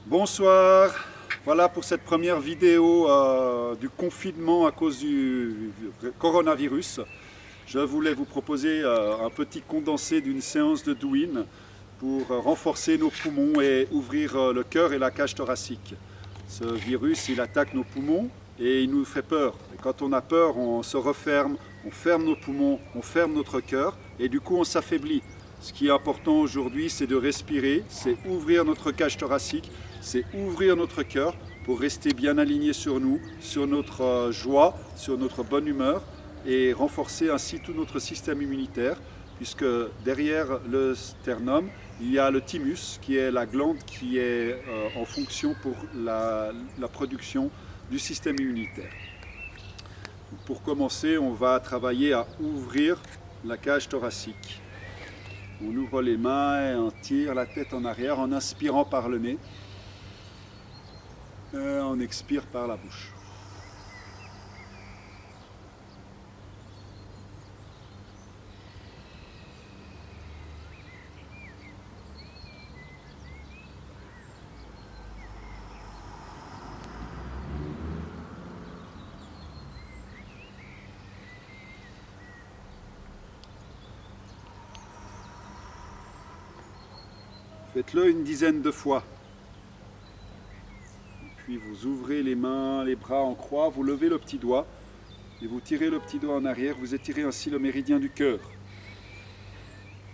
Bonsoir, voilà pour cette première vidéo du confinement à cause du coronavirus. Je voulais vous proposer un petit condensé d'une séance de douine pour renforcer nos poumons et ouvrir le cœur et la cage thoracique. Ce virus, il attaque nos poumons et il nous fait peur. Et quand on a peur, on se referme, on ferme nos poumons, on ferme notre cœur et du coup on s'affaiblit. Ce qui est important aujourd'hui, c'est de respirer, c'est ouvrir notre cage thoracique, c'est ouvrir notre cœur pour rester bien aligné sur nous, sur notre joie, sur notre bonne humeur et renforcer ainsi tout notre système immunitaire, puisque derrière le sternum, il y a le thymus, qui est la glande qui est en fonction pour la production du système immunitaire. Pour commencer, on va travailler à ouvrir la cage thoracique. On ouvre les mains et on tire la tête en arrière en inspirant par le nez. Et on expire par la bouche. Faites-le une dizaine de fois. Puis vous ouvrez les mains, les bras en croix, vous levez le petit doigt et vous tirez le petit doigt en arrière, vous étirez ainsi le méridien du cœur.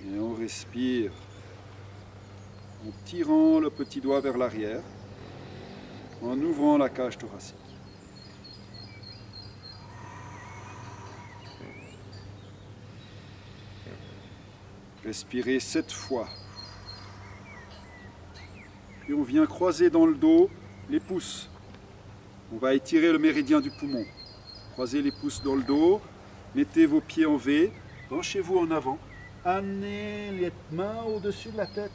Et on respire en tirant le petit doigt vers l'arrière, en ouvrant la cage thoracique. Respirez 7 fois. Puis on vient croiser dans le dos les pouces. On va étirer le méridien du poumon. Croisez les pouces dans le dos, mettez vos pieds en V, penchez-vous en avant, amenez les mains au-dessus de la tête.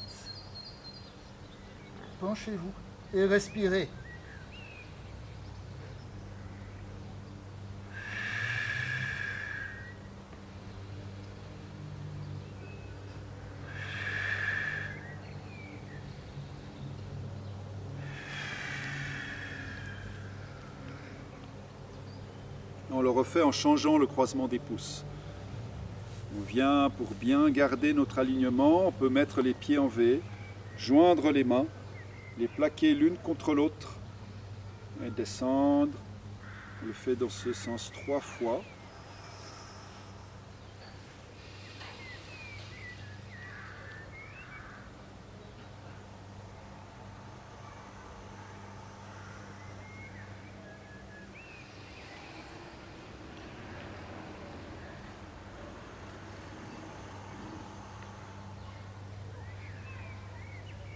Penchez-vous et respirez. On le refait en changeant le croisement des pouces. On vient pour bien garder notre alignement, on peut mettre les pieds en V, joindre les mains, les plaquer l'une contre l'autre et descendre. On le fait dans ce sens 3 fois.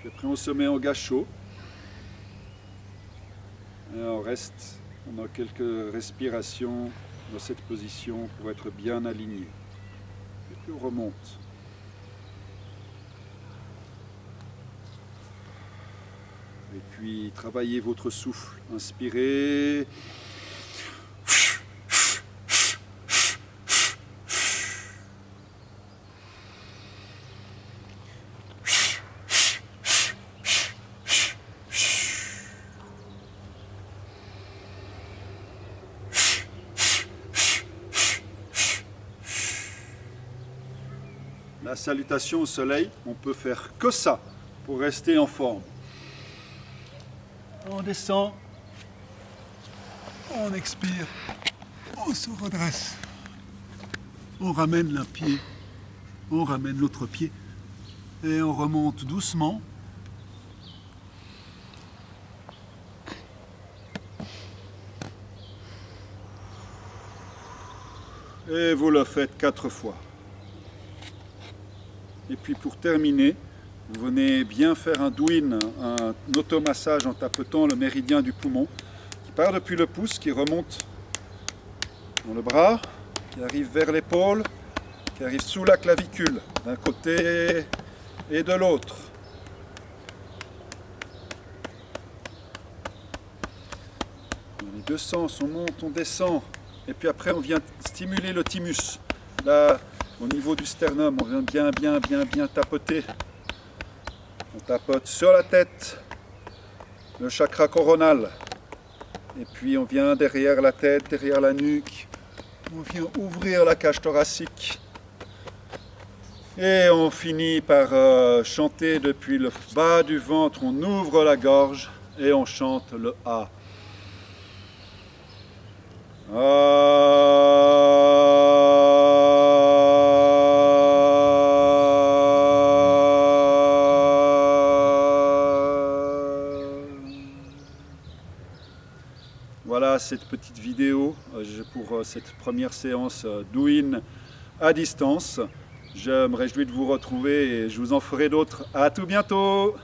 Puis après on se met en gâchot et on reste pendant quelques respirations dans cette position pour être bien aligné. Et puis on remonte. Et puis travaillez votre souffle. Inspirez. La salutation au soleil, on peut faire que ça pour rester en forme. On descend, on expire, on se redresse. On ramène l'un pied, on ramène l'autre pied et on remonte doucement. Et vous le faites 4 fois. Et puis pour terminer, vous venez bien faire un douine, un automassage en tapotant le méridien du poumon qui part depuis le pouce, qui remonte dans le bras, qui arrive vers l'épaule, qui arrive sous la clavicule, d'un côté et de l'autre. Dans les deux sens, on monte, on descend, et puis après on vient stimuler le thymus. Là, au niveau du sternum, on vient bien tapoter. On tapote sur la tête, le chakra coronal. Et puis on vient derrière la tête, derrière la nuque. On vient ouvrir la cage thoracique. Et on finit par chanter depuis le bas du ventre. On ouvre la gorge et on chante le A. Voilà cette petite vidéo pour cette première séance Douyin à distance. Je me réjouis de vous retrouver et je vous en ferai d'autres. À tout bientôt!